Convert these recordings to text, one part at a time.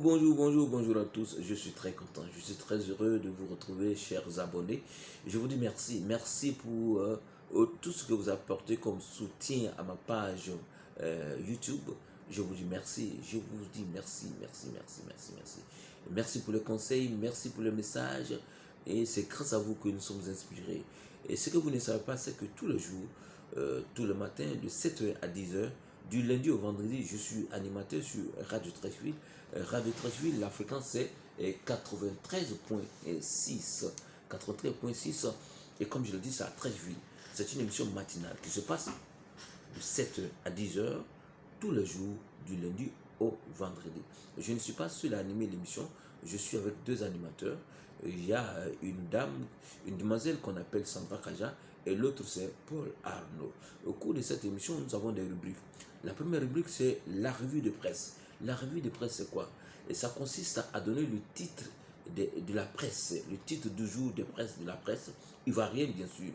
Bonjour à tous. Je suis très content, je suis très heureux de vous retrouver, chers abonnés. Je vous dis merci. Merci pour tout ce que vous apportez comme soutien à ma page YouTube. Je vous dis merci. Je vous dis merci. Merci pour le conseil, merci pour le message. Et c'est grâce à vous que nous sommes inspirés. Et ce que vous ne savez pas, c'est que tous les jours, tout le matin, de 7h à 10h, du lundi au vendredi, je suis animateur sur Radio Trècheville. Radio Trècheville, la fréquence c'est 93.6. 93.6. Et comme je le dis, c'est à Trècheville. C'est une émission matinale qui se passe de 7h à 10h tous les jours du lundi au vendredi. Je ne suis pas seul à animer l'émission, je suis avec deux animateurs. Il y a une dame, une demoiselle qu'on appelle Sandra Kaja et l'autre c'est Paul Arnaud. Au cours de cette émission, nous avons des rubriques. La première rubrique c'est la revue de presse. La revue de presse c'est quoi? Et ça consiste à donner le titre de la presse, le titre du jour de presse de la presse ivoirienne bien sûr.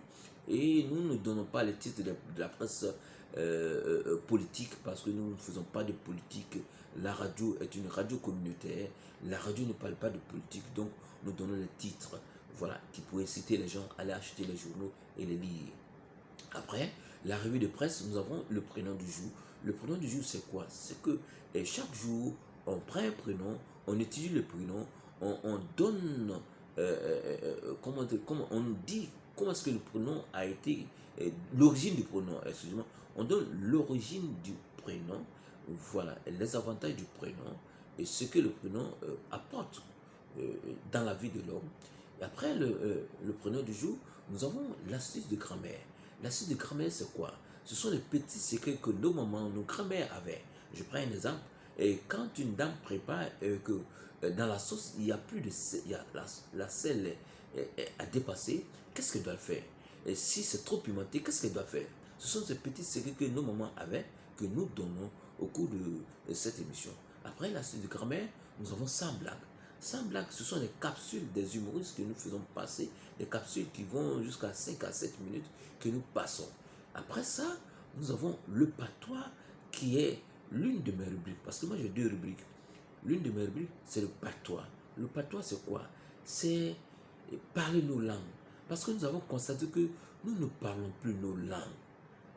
Et nous ne donnons pas les titres de la presse politique parce que nous ne faisons pas de politique. La radio est une radio communautaire. La radio ne parle pas de politique, donc nous donnons les titres, voilà, qui pourraient inciter les gens à aller acheter les journaux et les lire. Après, la revue de presse, nous avons le prénom du jour. Le prénom du jour, c'est quoi? C'est que chaque jour, on prend un prénom, on utilise le prénom, on donne, comment on dit, comment est-ce que le prénom a été, l'origine du prénom, excusez-moi, on donne l'origine du prénom, voilà, les avantages du prénom et ce que le prénom apporte dans la vie de l'homme. Et après le prénom du jour, nous avons l'astuce de grammaire. L'astuce de grammaire, c'est quoi? Ce sont les petits secrets que nos mamans, nos grands-mères avaient. Je prends un exemple. Et quand une dame prépare que dans la sauce, il y a plus de sel, il y a la sel à dépasser, qu'est-ce qu'elle doit faire? Et si c'est trop pimenté, qu'est-ce qu'elle doit faire? Ce sont ces petits secrets que nos mamans avaient, que nous donnons au cours de cette émission. Après l'astuce de grammaire, nous avons 100 blagues. 100 blagues, ce sont les capsules des humoristes que nous faisons passer, des capsules qui vont jusqu'à 5 à 7 minutes que nous passons. Après ça, nous avons le patois qui est l'une de mes rubriques, parce que moi j'ai deux rubriques. L'une de mes rubriques, c'est le patois. Le patois, c'est quoi? C'est parler nos langues. Parce que nous avons constaté que nous ne parlons plus nos langues.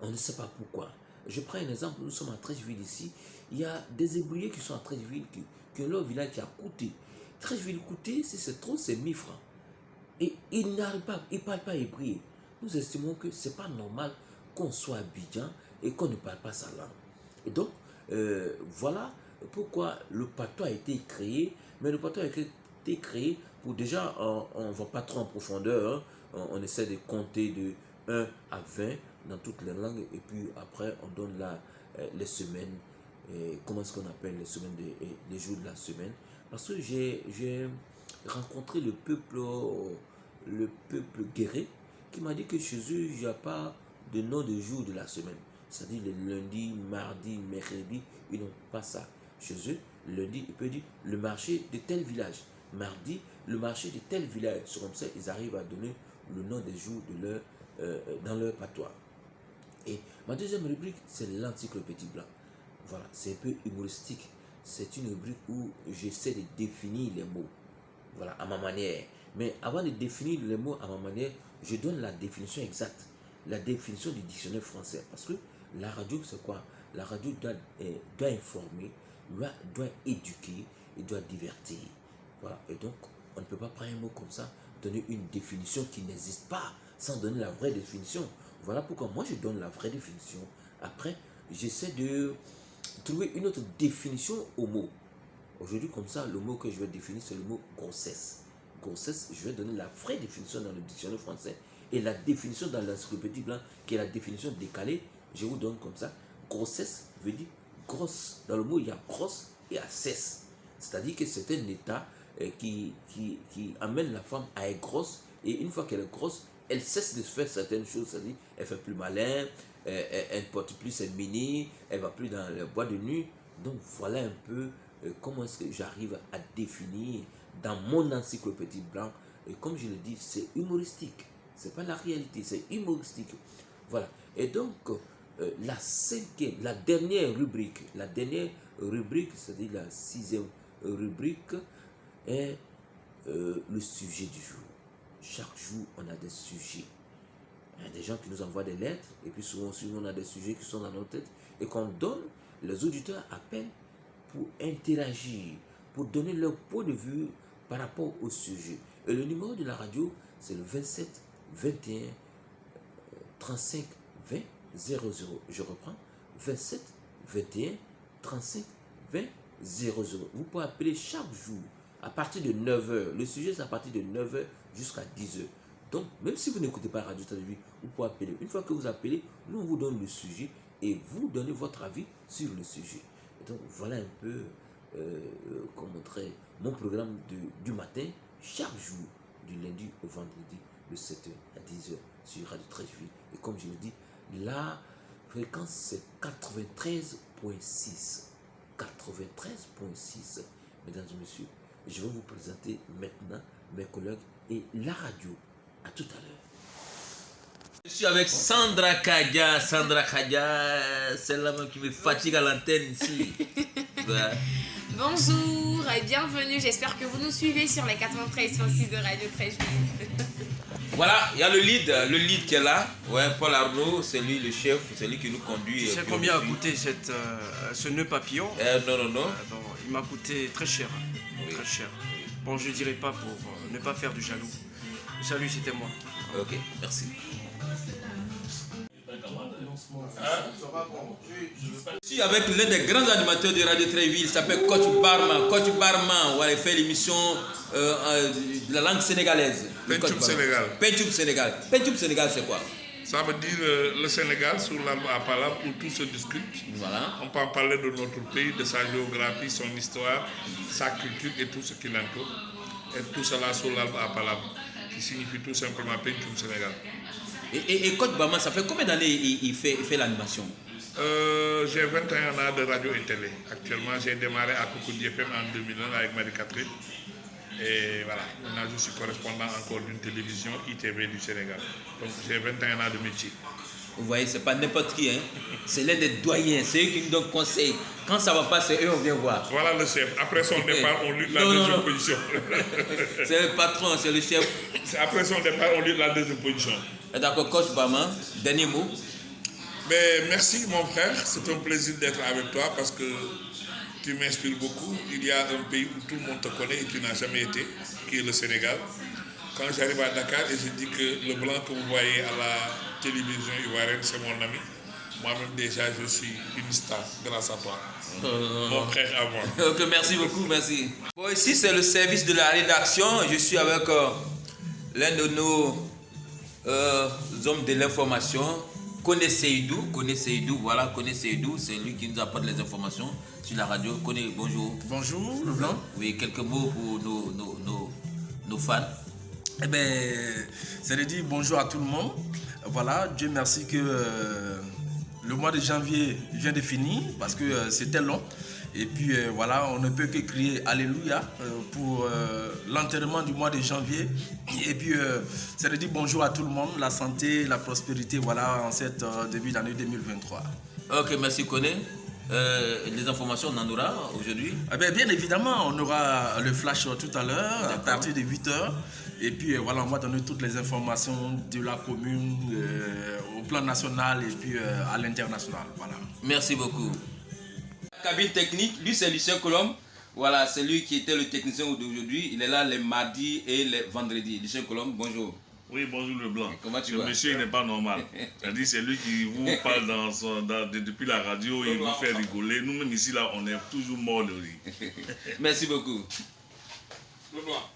On ne sait pas pourquoi. Je prends un exemple, nous sommes à Trècheville ici. Il y a des ébrouillés qui sont à Trècheville, qui ont leur village qui a coûté. Trècheville coûté, si c'est trop, c'est 1000 francs. Et ils n'arrivent pas, ils ne parlent pas hébreu. Nous estimons que ce n'est pas normal qu'on soit à Abidjan et qu'on ne parle pas sa langue. Et donc, voilà pourquoi le patois a été créé. Mais le patois a été créé pour déjà, on ne va pas trop en profondeur. On essaie de compter de 1 à 20 dans toutes les langues. Et puis après, on donne là les semaines. Comment est-ce qu'on appelle les semaines, les jours de la semaine? Parce que j'ai rencontré le peuple guéret qui m'a dit que chez eux, il n'y a pas de nom de jour de la semaine. C'est-à-dire le lundi, mardi, mercredi, ils n'ont pas ça. Chez eux, lundi, ils peuvent dire le marché de tel village. Mardi, le marché de tel village. C'est comme ça ils arrivent à donner le nom des jours dans leur patois. Et ma deuxième rubrique, c'est l'encyclopédie blanc. Voilà, c'est un peu humoristique. C'est une rubrique où j'essaie de définir les mots. Voilà, à ma manière. Mais avant de définir les mots à ma manière, je donne la définition exacte. La définition du dictionnaire français. Parce que la radio, c'est quoi? La radio doit informer, doit éduquer et doit divertir. Voilà. Et donc, on ne peut pas prendre un mot comme ça, donner une définition qui n'existe pas, sans donner la vraie définition. Voilà pourquoi moi je donne la vraie définition. Après, j'essaie de trouver une autre définition au mot. Aujourd'hui, comme ça, le mot que je vais définir, c'est le mot grossesse. Grossesse, je vais donner la vraie définition dans le dictionnaire français et la définition dans l'encyclopédie blanc, qui est la définition décalée, je vous donne comme ça. Grossesse veut dire grosse. Dans le mot, il y a grosse et à cesse. C'est-à-dire que c'est un état qui amène la femme à être grosse, et une fois qu'elle est grosse, elle cesse de faire certaines choses, c'est-à-dire elle fait plus malin, elle ne porte plus ses mini, elle va plus dans le bois de nuit. Donc voilà un peu comment est-ce que j'arrive à définir dans mon encyclopédie blanc. Et comme je le dis, c'est humoristique. C'est pas la réalité, c'est humoristique. Voilà. Et donc, la dernière rubrique, c'est-à-dire la sixième rubrique est le sujet du jour. Chaque jour, on a des sujets. Il y a des gens qui nous envoient des lettres, et puis souvent on a des sujets qui sont dans nos têtes, et qu'on donne, les auditeurs appellent pour interagir, pour donner leur point de vue par rapport au sujet. Et le numéro de la radio, c'est le 27 21 35 20 00. Je reprends, 27 21 35 20 00. Vous pouvez appeler chaque jour à partir de 9h. Le sujet, c'est à partir de 9h jusqu'à 10h. Donc, même si vous n'écoutez pas Radio Télévision, vous pouvez appeler. Une fois que vous appelez, nous, on vous donne le sujet et vous donnez votre avis sur le sujet. Et donc, voilà un peu, comme montrer mon programme du matin, chaque jour, du lundi au vendredi, de 7h à 10h sur Radio Trécheville. Et comme je l'ai dit, la fréquence, c'est 93.6. 93.6. Mesdames et messieurs, je vais vous présenter maintenant mes collègues et la radio. À tout à l'heure. Je suis avec Sandra Kadia. Sandra Kadia, celle-là qui me fatigue à l'antenne ici. Ouais. Bonjour et bienvenue. J'espère que vous nous suivez sur les 93.6 de Radio Trécheville. Voilà, il y a le lead qui est là. Ouais, Paul Arnaud, c'est lui le chef, c'est lui qui nous conduit. Tu sais combien a coûté ce nœud papillon? Non. Il m'a coûté très cher. Oui. Très cher. Bon, je ne dirais pas pour ne pas faire du jaloux. Le jaloux, c'était moi. Ok, merci. Je suis avec l'un des grands animateurs de Radio Trécheville, il s'appelle Coach Barman. Coach Barman, il fait l'émission de la langue sénégalaise. Penchoum Sénégal. Penchoum Sénégal. Penchoum Sénégal, c'est quoi? Ça veut dire le Sénégal sur l'arbre à palabre où tout se discute. Voilà. On peut parler de notre pays, de sa géographie, son histoire, sa culture et tout ce qui l'entoure. Et tout cela sur l'arbre à palabre, qui signifie tout simplement Penchoum Sénégal. Et Coach Barman, ça fait combien d'années il fait l'animation? J'ai 21 ans de radio et télé. Actuellement, j'ai démarré à Cocody FM en 2001 avec Marie-Catherine. Et voilà, maintenant je suis correspondant encore d'une télévision ITV du Sénégal. Donc j'ai 21 ans de métier. Vous voyez, c'est pas n'importe qui, hein. C'est l'un des doyens, c'est eux qui nous donnent conseil. Quand ça va pas, c'est eux, on vient voir. Voilà le chef. Après son départ, on lutte la deuxième position. C'est le patron, c'est le chef. Après son départ, on lutte la deuxième position. D'accord, Coach Barman, dernier mot. Mais merci mon frère, c'est un plaisir d'être avec toi parce que tu m'inspires beaucoup. Il y a un pays où tout le monde te connaît et tu n'as jamais été, qui est le Sénégal. Quand j'arrive à Dakar et je dis que le blanc que vous voyez à la télévision ivoirienne, c'est mon ami. Moi-même déjà, je suis une star grâce à toi. Mon frère à moi. Ok, merci beaucoup, merci. Bon, ici c'est le service de la rédaction. Je suis avec l'un de nos hommes de l'information. Kone Seydou, voilà, Kone Seydou, c'est lui qui nous apporte les informations sur la radio. Kone, bonjour. Bonjour, le blanc. Oui, quelques mots pour nos fans. Eh bien, c'est de dire bonjour à tout le monde. Voilà, Dieu merci que le mois de janvier vient de finir parce que c'était long. Et puis voilà, on ne peut que crier Alléluia pour l'enterrement du mois de janvier. Et puis, c'est de dire bonjour à tout le monde, la santé, la prospérité, voilà, en cette début d'année 2023. Ok, merci Kone. Les informations, on en aura aujourd'hui? Bien évidemment, on aura le flash tout à l'heure, à partir de 8h. Et puis voilà, on va donner toutes les informations de la commune au plan national et puis à l'international. Voilà. Merci beaucoup. Cabine technique, lui c'est Lucien Colombe. Voilà, c'est lui qui était le technicien d'aujourd'hui. Il est là les mardis et les vendredis. Lucien Colombe, bonjour. Oui, bonjour le blanc. Comment tu vas? Monsieur n'est pas normal. C'est-à-dire c'est lui qui vous parle depuis la radio, il vous fait rigoler. Nous-mêmes ici, là, on est toujours morts de rire. Merci beaucoup. Le blanc.